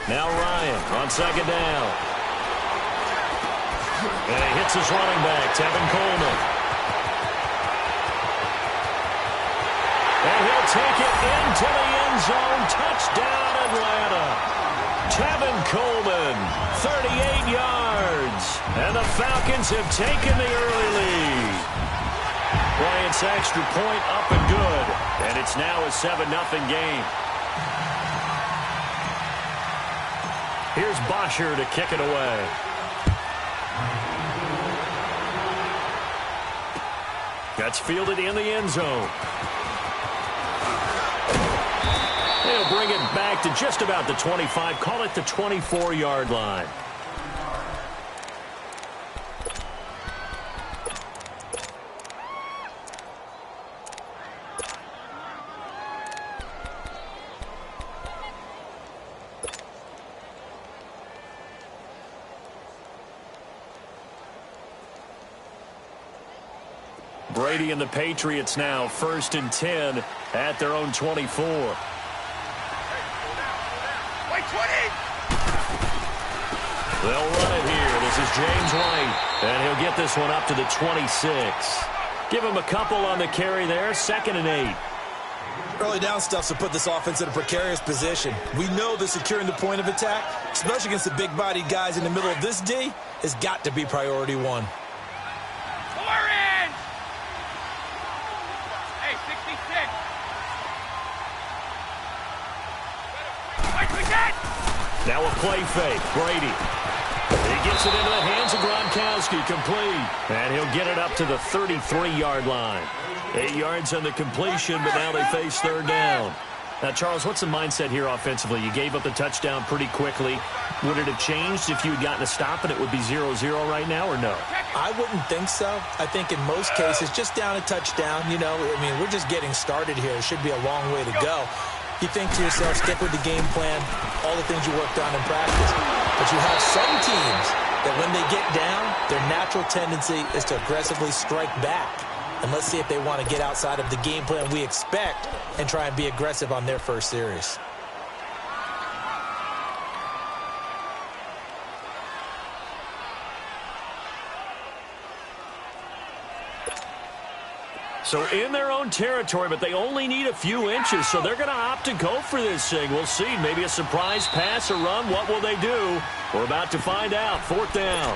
Now Ryan on second down. And he hits his running back, Tevin Coleman. And he'll take it into the end zone. Touchdown, Atlanta. Tevin Coleman, 38 yards. And the Falcons have taken the early lead. Bryant's extra point up and good. And it's now a 7-0 game. Here's Bosher to kick it away. That's fielded in the end zone. They'll bring it back to just about the 25. Call it the 24-yard line. Brady and the Patriots now 1st and 10 at their own 24. They'll run it here. This is James White, and he'll get this one up to the 26. Give him a couple on the carry there. 2nd and 8. Early down stuff to put this offense in a precarious position. We know that securing the point of attack, especially against the big-bodied guys in the middle of this D, has got to be priority one. Now a play fake. Brady. He gets it into the hands of Gronkowski. Complete. And he'll get it up to the 33-yard line. 8 yards on the completion, but now they face 3rd down. Now, Charles, what's the mindset here offensively? You gave up the touchdown pretty quickly. Would it have changed if you had gotten a stop and it would be 0-0 right now, or no? I wouldn't think so. I think in most cases, just down a touchdown, you know, I mean, we're just getting started here. It should be a long way to go. You think to yourself, stick with the game plan, all the things you worked on in practice. But you have some teams that when they get down, their natural tendency is to aggressively strike back. And let's see if they want to get outside of the game plan we expect and try and be aggressive on their first series. So in their own territory, but they only need a few inches, so they're going to opt to go for this thing. We'll see. Maybe a surprise pass or run. What will they do? We're about to find out. 4th down.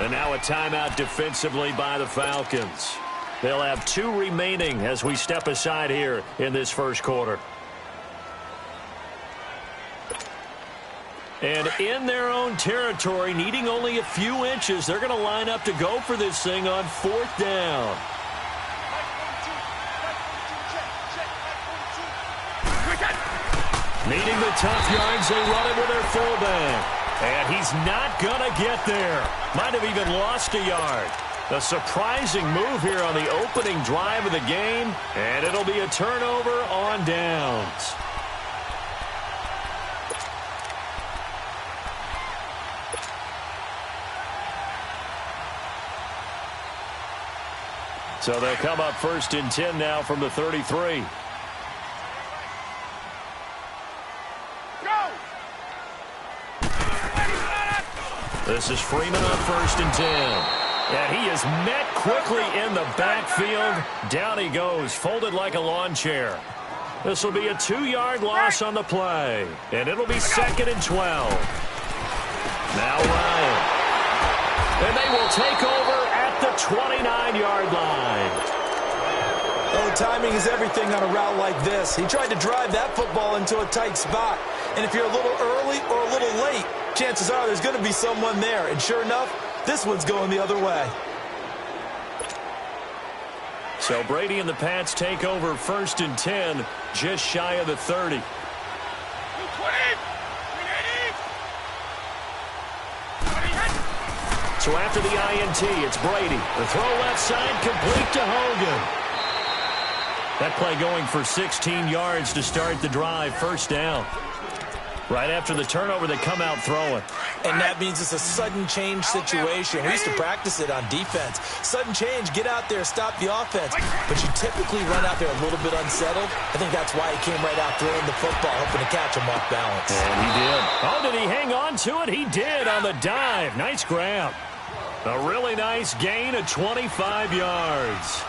And now a timeout defensively by the Falcons. They'll have 2 remaining as we step aside here in this first quarter. And in their own territory, needing only a few inches, they're going to line up to go for this thing on 4th down. Needing the tough yards, they run it with their fullback. And he's not going to get there. Might have even lost a yard. A surprising move here on the opening drive of the game, and it'll be a turnover on downs. So they'll come up 1st and 10 now from the 33. This is Freeman on 1st and 10. And he is met quickly in the backfield. Down he goes, folded like a lawn chair. This will be a 2-yard loss on the play. And it'll be 2nd and 12. Now Ryan. And they will take over at the 29-yard line. Oh, timing is everything on a route like this. He tried to drive that football into a tight spot. And if you're a little early or a little late, chances are there's going to be someone there. And sure enough, this one's going the other way. So Brady and the Pats take over 1st and 10, just shy of the 30. So after the INT, it's Brady. The throw left side, complete to Hogan. That play going for 16 yards to start the drive. 1st down. Right after the turnover, they come out throwing. And that means it's a sudden change situation. We used to practice it on defense. Sudden change, get out there, stop the offense. But you typically run out there a little bit unsettled. I think that's why he came right out throwing the football, hoping to catch him off balance. And he did. Oh, did he hang on to it? He did on the dive. Nice grab. A really nice gain of 25 yards.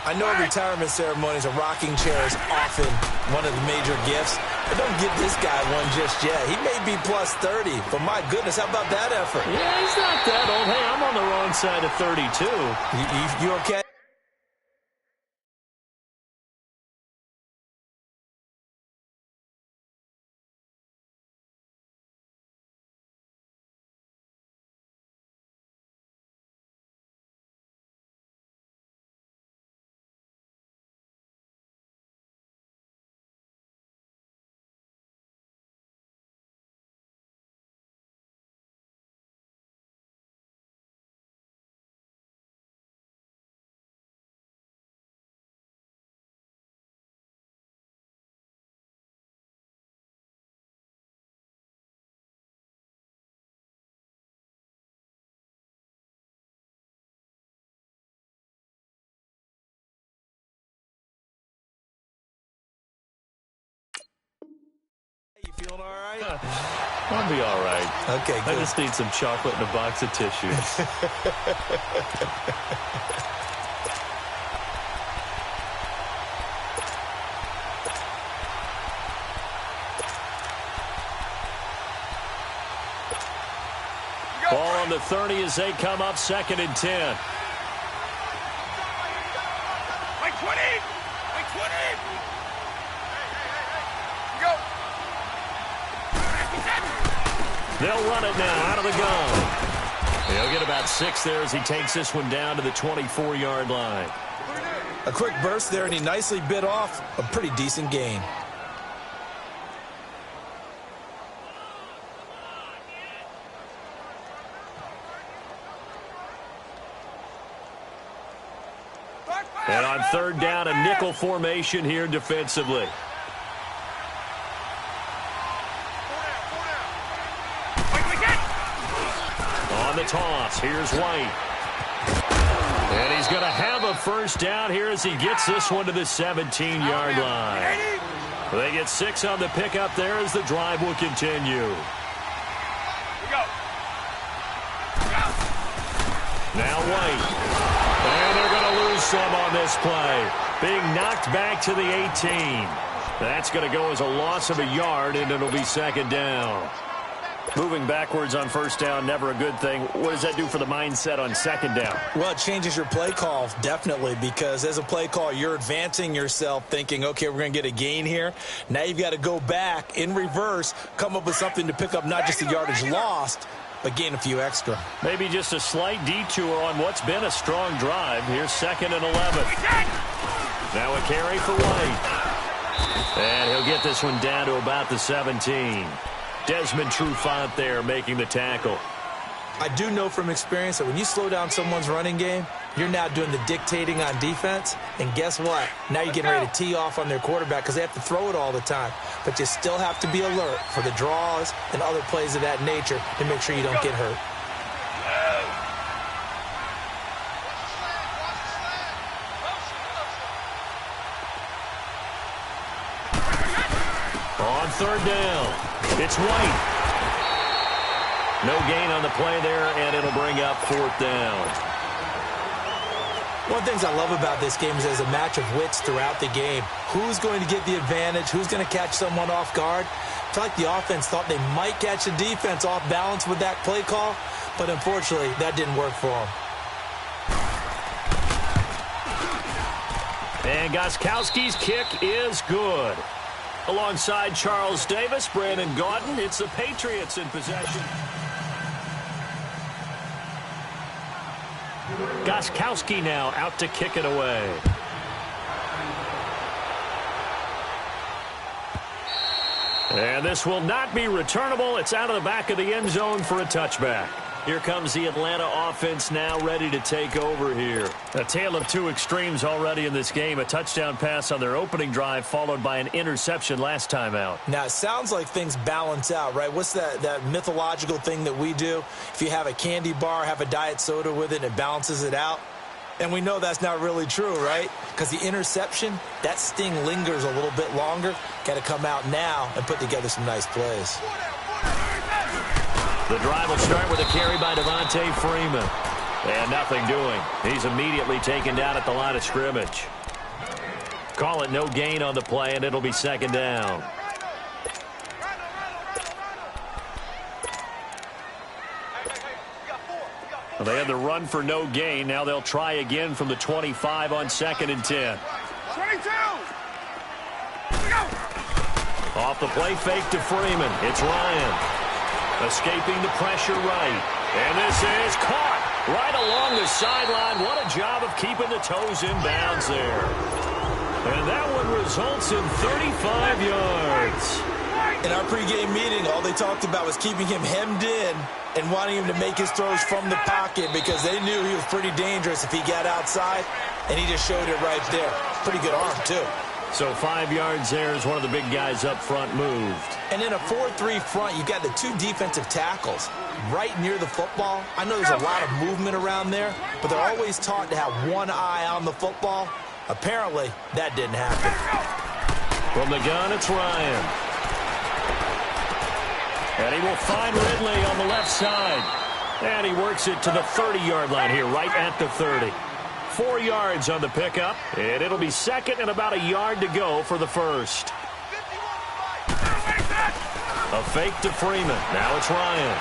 I know retirement ceremonies, a rocking chair is often one of the major gifts. But don't give this guy one just yet. He may be plus 30, but my goodness, how about that effort? Yeah, he's not that old. Hey, I'm on the wrong side of 32. You okay? You feeling all right? I'll be all right. Okay, good. I just need some chocolate and a box of tissues. Ball on the 30 as they come up 2nd and 10. Like 20! Like 20! They'll run it now out of the gun. He'll get about 6 there as he takes this one down to the 24-yard line. A quick burst there, and he nicely bit off a pretty decent gain. And on 3rd down, a nickel formation here defensively. On the toss, here's White. And he's going to have a 1st down here as he gets this one to the 17-yard line. They get 6 on the pickup there as the drive will continue. Now White. And they're going to lose some on this play. Being knocked back to the 18. That's going to go as a loss of a yard, and it'll be 2nd down. Moving backwards on 1st down, never a good thing. What does that do for the mindset on 2nd down? Well, it changes your play call, definitely, because as a play call, you're advancing yourself thinking, okay, we're going to get a gain here. Now you've got to go back in reverse, come up with something to pick up not just the yardage lost, but gain a few extra. Maybe just a slight detour on what's been a strong drive. Here's 2nd and 11. Now a carry for White. And he'll get this one down to about the 17. Desmond Trufant there making the tackle. I do know from experience that when you slow down someone's running game, you're now doing the dictating on defense. And guess what? Now you're getting ready to tee off on their quarterback because they have to throw it all the time. But you still have to be alert for the draws and other plays of that nature to make sure you don't get hurt. On 3rd down. It's White. No gain on the play there, and it'll bring up 4th down. One of the things I love about this game is there's a match of wits throughout the game. Who's going to get the advantage? Who's going to catch someone off guard? I feel like the offense thought they might catch the defense off balance with that play call, but unfortunately, that didn't work for them. And Gostkowski's kick is good. Alongside Charles Davis, Brandon Gaudin, it's the Patriots in possession. Gostkowski now out to kick it away. And this will not be returnable. It's out of the back of the end zone for a touchback. Here comes the Atlanta offense now ready to take over here. A tale of two extremes already in this game. A touchdown pass on their opening drive followed by an interception last time out. Now, it sounds like things balance out, right? What's that mythological thing that we do? If you have a candy bar, have a diet soda with it, and it balances it out. And we know that's not really true, right? Because the interception, that sting lingers a little bit longer. Got to come out now and put together some nice plays. The drive will start with a carry by Devontae Freeman. And nothing doing. He's immediately taken down at the line of scrimmage. Call it no gain on the play, and it'll be second down. Well, they had the run for no gain. Now they'll try again from the 25 on 2nd and 10. 22! Off the play fake to Freeman. It's Ryan. Escaping the pressure right. And this is caught right along the sideline. What a job of keeping the toes in bounds there. And that one results in 35 yards. In our pregame meeting, all they talked about was keeping him hemmed in and wanting him to make his throws from the pocket because they knew he was pretty dangerous if he got outside, and he just showed it right there. Pretty good arm, too. So 5 yards there as one of the big guys up front moved. And in a 4-3 front, you got the two defensive tackles right near the football. I know there's a lot of movement around there, but they're always taught to have one eye on the football. Apparently, that didn't happen. From the gun, it's Ryan. And he will find Ridley on the left side. And he works it to the 30-yard line here, right at the 30. 4 yards on the pickup, and it'll be second and about a yard to go for the first. A fake to Freeman. Now it's Ryan.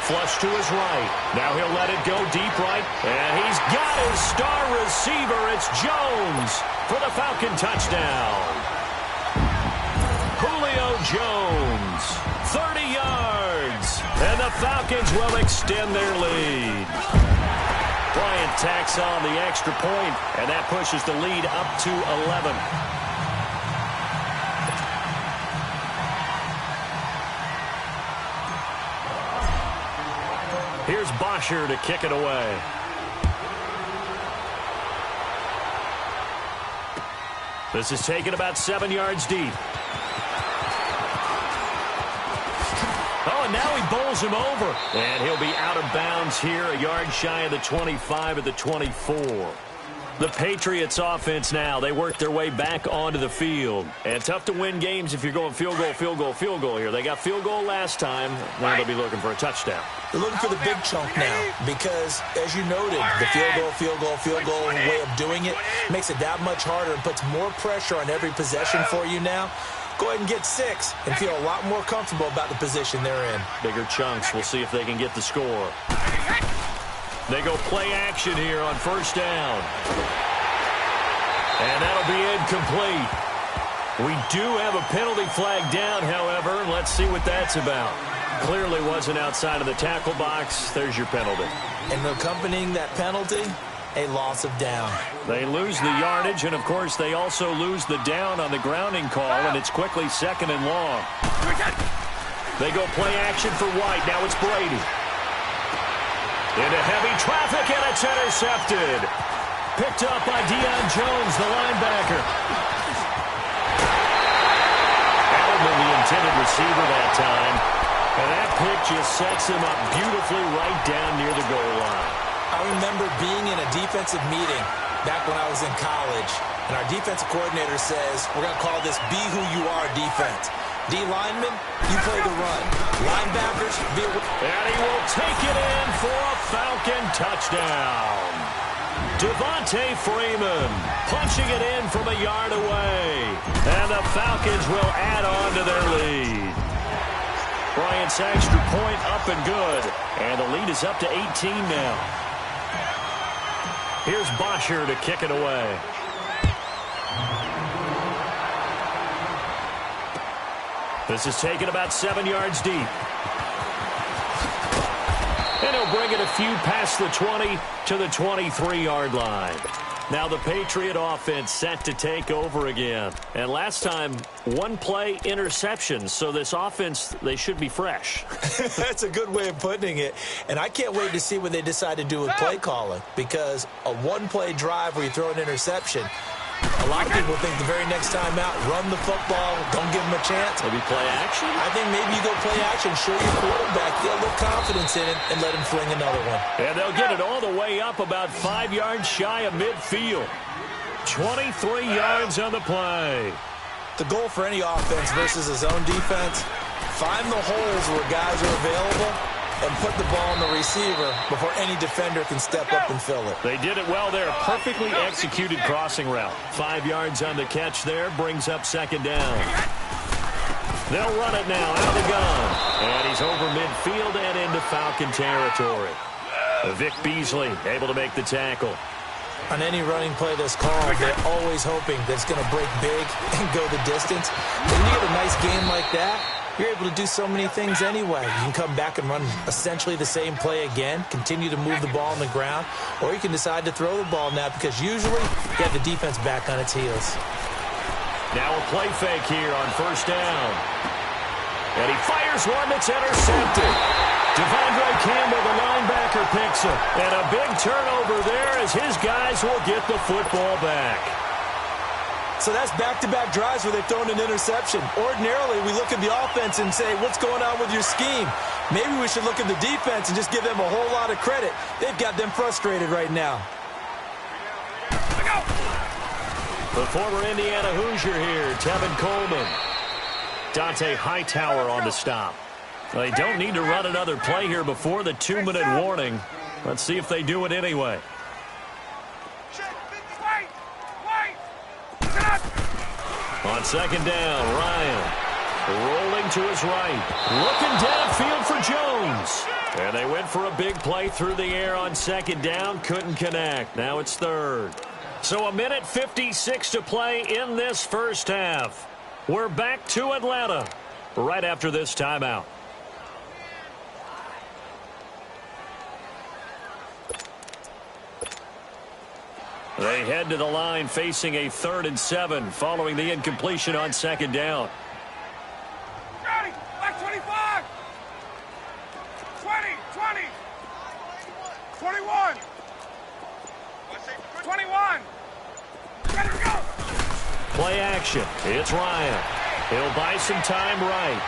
Flush to his right. Now he'll let it go deep right, and he's got his star receiver. It's Jones for the Falcon touchdown. Julio Jones, 30 yards, and the Falcons will extend their lead. Bryant tacks on the extra point, and that pushes the lead up to 11. Here's Bosher to kick it away. This is taken about 7 yards deep. Oh, and now he bowls him over. And he'll be out of bounds here, a yard shy of the 25 at the 24. The Patriots offense now, they work their way back onto the field. And tough to win games if you're going field goal, field goal, field goal here. They got field goal last time. Now they'll be looking for a touchdown. They're looking for the big chunk now because, as you noted, the field goal way of doing it makes it that much harder and puts more pressure on every possession for you now. Go ahead and get 6 and feel a lot more comfortable about the position they're in. Bigger chunks. We'll see if they can get the score. They go play action here on first down. And that'll be incomplete. We do have a penalty flag down, however. Let's see what that's about. Clearly wasn't outside of the tackle box. There's your penalty. And accompanying that penalty, a loss of down. They lose the yardage, and, of course, they also lose the down on the grounding call, and it's quickly second and long. They go play action for White. Now it's Brady. Into heavy traffic, and it's intercepted. Picked up by Deion Jones, the linebacker. Edelman, the intended receiver that time. And that pick just sets him up beautifully right down near the goal line. I remember being in a defensive meeting back when I was in college, and our defensive coordinator says, we're going to call this Be Who You Are defense. D linemen, you play the run. Linebackers, be a... And he will take it in for a Falcon touchdown. Devontae Freeman punching it in from a yard away. And the Falcons will add on to their lead. Bryant's extra point up and good. And the lead is up to 18 now. Here's Bosher to kick it away. This is taken about 7 yards deep. And he'll bring it a few past the 20 to the 23-yard line. Now the Patriot offense set to take over again. And last time, one-play interception. So this offense, they should be fresh. That's a good way of putting it. And I can't wait to see what they decide to do with play calling. Because a one-play drive where you throw an interception, a lot of people think the very next time out, run the football, don't give them a chance. Maybe play action? I think maybe you go play action, show your quarterback, get a little confidence in it, and let him fling another one. And they'll get it all the way up about 5 yards shy of midfield. 23 yards on the play. The goal for any offense versus his own defense, find the holes where guys are available and put the ball on the receiver before any defender can step up and fill it. They did it well there. Perfectly executed crossing route. 5 yards on the catch there. Brings up second down. They'll run it now out of the gun. And he's over midfield and into Falcon territory. Vic Beasley able to make the tackle. On any running play that's called, they're always hoping that it's going to break big and go the distance. When you get a nice game like that, you're able to do so many things anyway. You can come back and run essentially the same play again, continue to move the ball on the ground, or you can decide to throw the ball now because usually you have the defense back on its heels. Now a play fake here on first down. And he fires one that's intercepted. Devondre Campbell, the linebacker, picks it. And a big turnover there as his guys will get the football back. So that's back-to-back drives where they've thrown an interception. Ordinarily, we look at the offense and say, what's going on with your scheme? Maybe we should look at the defense and just give them a whole lot of credit. They've got them frustrated right now. The former Indiana Hoosier here, Tevin Coleman. Dante Hightower on the stop. They don't need to run another play here before the 2-minute warning. Let's see if they do it anyway. On second down, Ryan rolling to his right. Looking downfield for Jones. And they went for a big play through the air on second down. Couldn't connect. Now it's third. So 1:56 to play in this first half. We're back to Atlanta right after this timeout. They head to the line facing a 3rd and 7 following the incompletion on second down. Ready, back 25. 20, 20. 21. 21. Ready to go. Play action. It's Ryan. He'll buy some time right.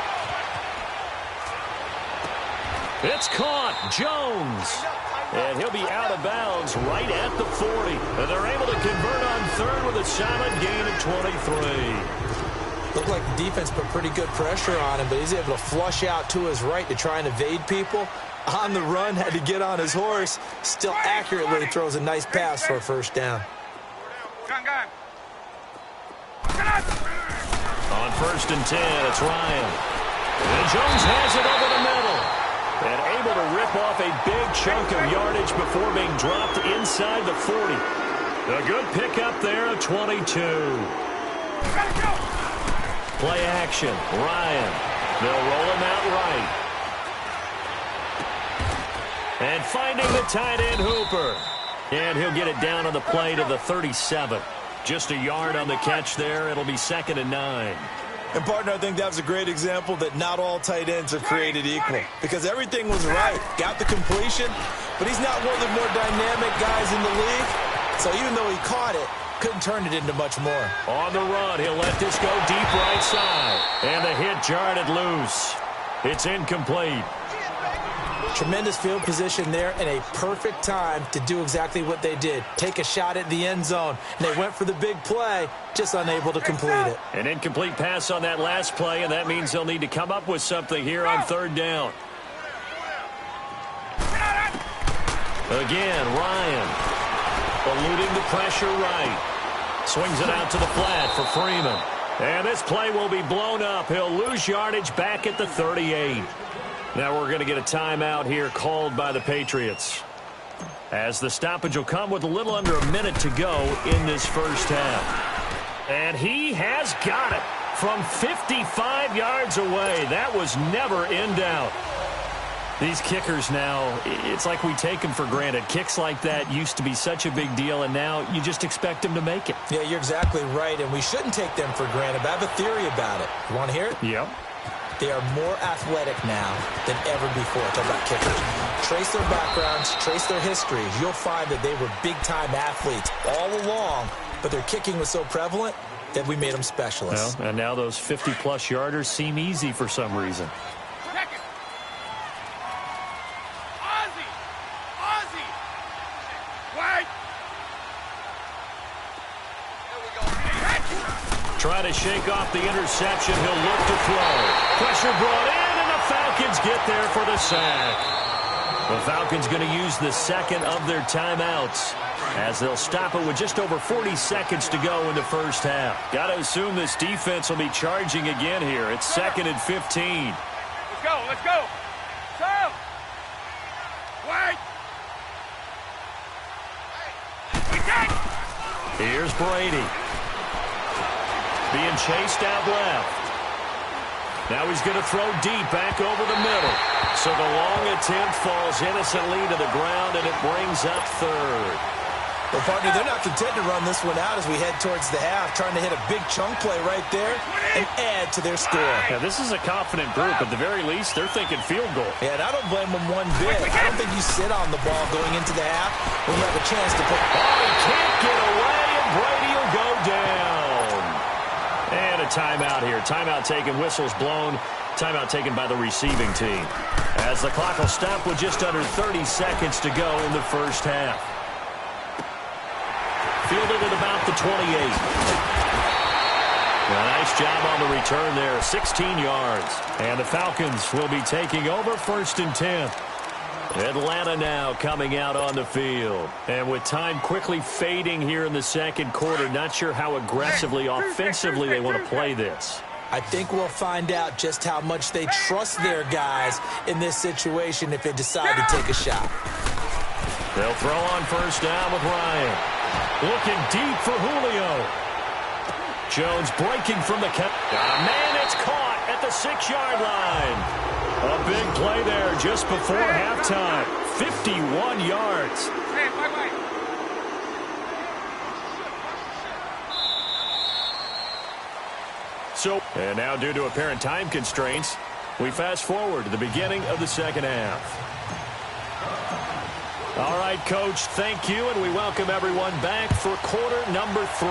It's caught. Jones. And he'll be out of bounds right at the 40. And they're able to convert on third with a solid gain of 23. Looked like the defense put pretty good pressure on him, but he's able to flush out to his right to try and evade people. On the run, had to get on his horse. Still accurately throws a nice pass for a first down. Gun. On 1st and 10, it's Ryan. And Jones has it over the middle. And able to rip off a big chunk of yardage before being dropped inside the 40. A good pickup there of 22. Play action. Ryan. They'll roll him out right. And finding the tight end Hooper. And he'll get it down on the play to the 37. Just a yard on the catch there. It'll be 2nd and 9. And, partner, I think that was a great example that not all tight ends are created equal. Because everything was right. Got the completion, but he's not one of the more dynamic guys in the league. So even though he caught it, couldn't turn it into much more. On the run, he'll let this go deep right side. And the hit jarred it loose. It's incomplete. Tremendous field position there and a perfect time to do exactly what they did. Take a shot at the end zone. And they went for the big play, just unable to complete it. An incomplete pass on that last play, and that means they'll need to come up with something here on 3rd down. Again, Ryan eluding the pressure right. Swings it out to the flat for Freeman. And this play will be blown up. He'll lose yardage back at the 38. Now we're going to get a timeout here called by the Patriots, as the stoppage will come with a little under a minute to go in this first half. And he has got it from 55 yards away. That was never in doubt. These kickers now, it's like we take them for granted. Kicks like that used to be such a big deal, and now you just expect them to make it. Yeah, you're exactly right, and we shouldn't take them for granted. But I have a theory about it. You want to hear it? Yep. They are more athletic now than ever before. Talk about kickers. Trace their backgrounds, trace their histories. You'll find that they were big-time athletes all along, but their kicking was so prevalent that we made them specialists. Well, and now those 50-plus yarders seem easy for some reason. Try to shake off the interception. He'll look to throw. Pressure brought in, and the Falcons get there for the sack. The Falcons going to use the second of their timeouts as they'll stop it with just over 40 seconds to go in the first half. Got to assume this defense will be charging again here. It's 2nd and 15. Let's go, let's go. So, wait. Here's Brady. Being chased out left. Now he's going to throw deep back over the middle. So the long attempt falls innocently to the ground, and it brings up third. Well, partner, they're not content to run this one out as we head towards the half, trying to hit a big chunk play right there and add to their score. Yeah, this is a confident group. At the very least, they're thinking field goal. Yeah, and I don't blame them one bit. I don't think you sit on the ball going into the half when you have a chance to put... Oh, he can't get away, and Brady will go down. And a timeout here. Timeout taken, whistles blown. Timeout taken by the receiving team. As the clock will stop with just under 30 seconds to go in the first half. Fielded at about the 28. A nice job on the return there. 16 yards. And the Falcons will be taking over 1st and 10. Atlanta now coming out on the field. And with time quickly fading here in the second quarter, not sure how aggressively, offensively they want to play this. I think we'll find out just how much they trust their guys in this situation if they decide to take a shot. They'll throw on first down with Ryan. Looking deep for Julio. Jones breaking from the catch. Man, it's caught at the 6-yard line. A big play there just before halftime. 51 yards. Hey, wait. And now, due to apparent time constraints, we fast forward to the beginning of the second half. All right, Coach, thank you, and we welcome everyone back for quarter number 3.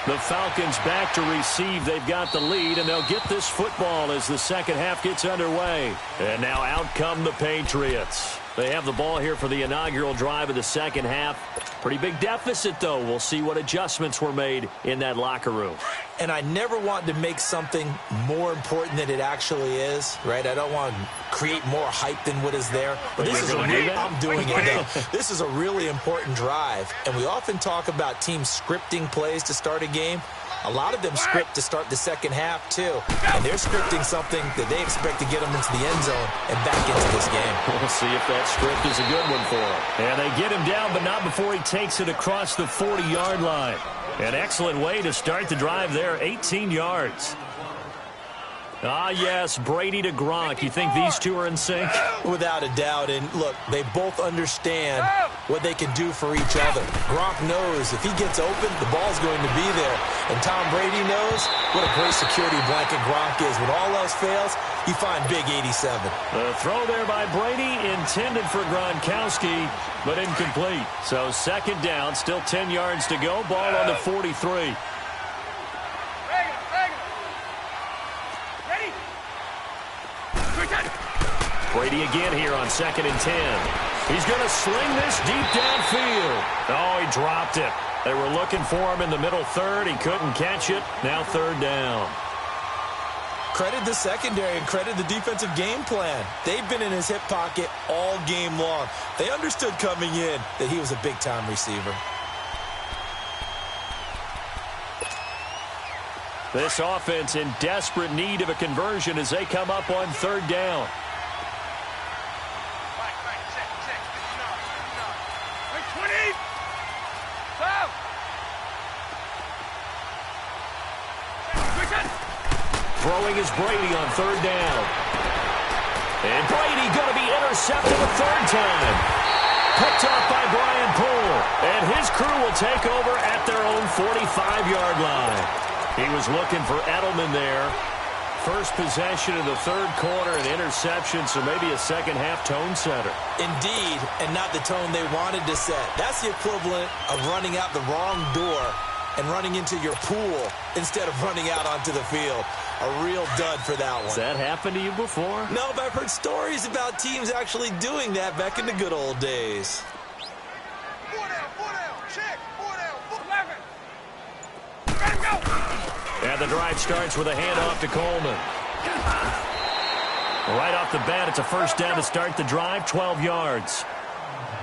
The Falcons back to receive. They've got the lead, and they'll get this football as the second half gets underway. And now out come the Patriots. They have the ball here for the inaugural drive of the second half. Pretty big deficit, though. We'll see what adjustments were made in that locker room. And I never want to make something more important than it actually is, right? I don't want to create more hype than what is there. But this is I'm doing it now. This is a really important drive. And we often talk about teams scripting plays to start a game. A lot of them script to start the second half, too. And they're scripting something that they expect to get them into the end zone and back into this game. We'll see if that script is a good one for them. And they get him down, but not before he takes it across the 40-yard line. An excellent way to start the drive there, 18 yards. Ah, yes, Brady to Gronk. You think these two are in sync? Without a doubt. And, look, they both understand what they can do for each other. Gronk knows if he gets open, the ball's going to be there. And Tom Brady knows what a great security blanket Gronk is. When all else fails, you find big 87. The throw there by Brady intended for Gronkowski, but incomplete. So second down, still 10 yards to go. Ball on the 43. Brady again here on 2nd and 10. He's going to sling this deep downfield. Oh, he dropped it. They were looking for him in the middle third. He couldn't catch it. Now 3rd down. Credit the secondary and credit the defensive game plan. They've been in his hip pocket all game long. They understood coming in that he was a big-time receiver. This offense in desperate need of a conversion as they come up on 3rd down. Throwing is Brady on 3rd down. And Brady going to be intercepted a third time. Picked off by Brian Poole. And his crew will take over at their own 45-yard line. He was looking for Edelman there. First possession of the third quarter, an interception, so maybe a second-half tone setter. Indeed, and not the tone they wanted to set. That's the equivalent of running out the wrong door and running into your pool instead of running out onto the field. A real dud for that one. Has that happened to you before? No, but I've heard stories about teams actually doing that back in the good old days. 4 down, check, 4 down, 11. Ready to go. And the drive starts with a handoff to Coleman. Right off the bat, it's a first down to start the drive, 12 yards.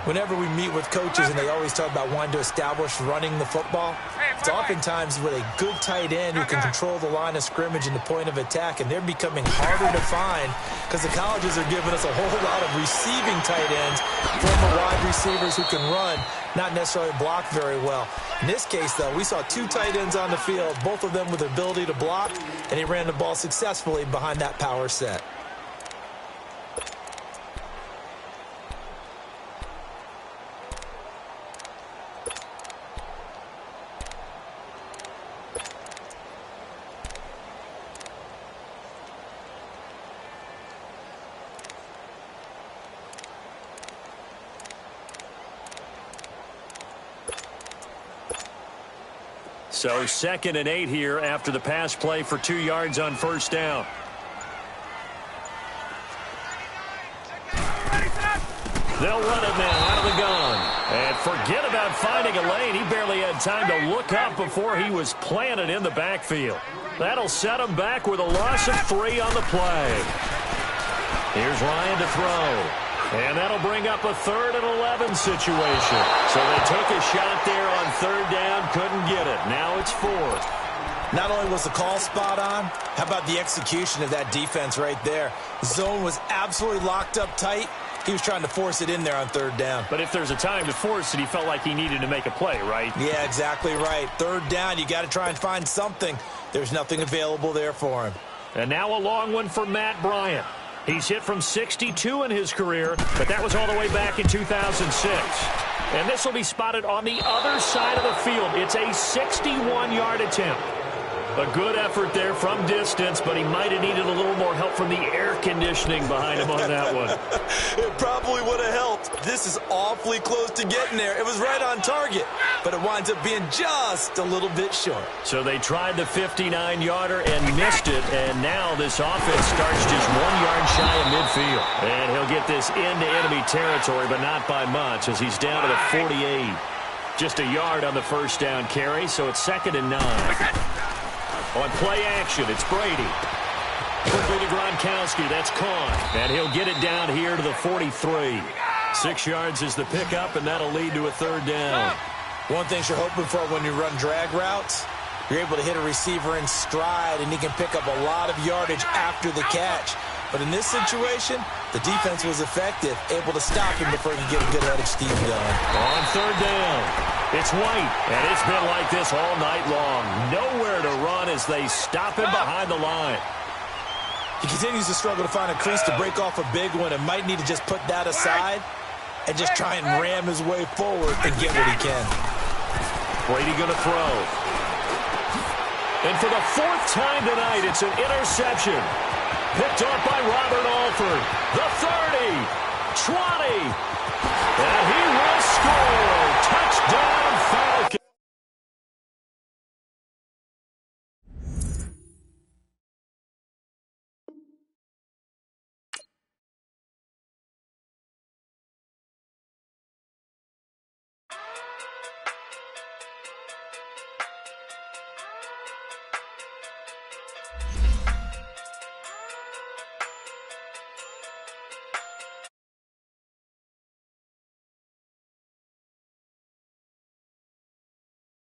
Whenever we meet with coaches and they always talk about wanting to establish running the football, it's oftentimes with a good tight end who can control the line of scrimmage and the point of attack, and they're becoming harder to find because the colleges are giving us a whole lot of receiving tight ends, former wide receivers who can run, not necessarily block very well. In this case, though, we saw two tight ends on the field, both of them with the ability to block, and he ran the ball successfully behind that power set. So 2nd and 8 here after the pass play for 2 yards on first down. They'll run it now out of the gun. And forget about finding a lane. He barely had time to look up before he was planted in the backfield. That'll set him back with a loss of 3 on the play. Here's Ryan to throw. And that'll bring up a 3rd and 11 situation. So they took a shot there on 3rd down, couldn't get it. Now it's 4th. Not only was the call spot on, how about the execution of that defense right there? Zone was absolutely locked up tight. He was trying to force it in there on 3rd down. But if there's a time to force it, he felt like he needed to make a play, right? Yeah, exactly right. 3rd down, you got to try and find something. There's nothing available there for him. And now a long one for Matt Bryant. He's hit from 62 in his career, but that was all the way back in 2006. And this will be spotted on the other side of the field. It's a 61-yard attempt. A good effort there from distance, but he might have needed a little more help from the air conditioning behind him on that one. It probably would have helped. This is awfully close to getting there. It was right on target, but it winds up being just a little bit short. So they tried the 59-yarder and missed it, and now this offense starts just 1 yard shy of midfield. And he'll get this into enemy territory, but not by much as he's down to the 48. Just a yard on the first down carry, so it's 2nd and 9. On play action, it's Brady. Quickly to Gronkowski, that's Kahn. And he'll get it down here to the 43. 6 yards is the pickup, and that'll lead to a 3rd down. One thing you're hoping for when you run drag routes, you're able to hit a receiver in stride, and he can pick up a lot of yardage after the catch. But in this situation, the defense was effective, able to stop him before he could get a good head of steam going. On 3rd down, it's White, and it's been like this all night long. Nowhere to run as they stop him behind the line. He continues to struggle to find a crease to break off a big one and might need to just put that aside and just try and ram his way forward and get what he can. Brady going to throw. And for the 4th time tonight, it's an interception. Picked off by Robert Alford. The 30, 20, and he will score. Touchdown, Falcons.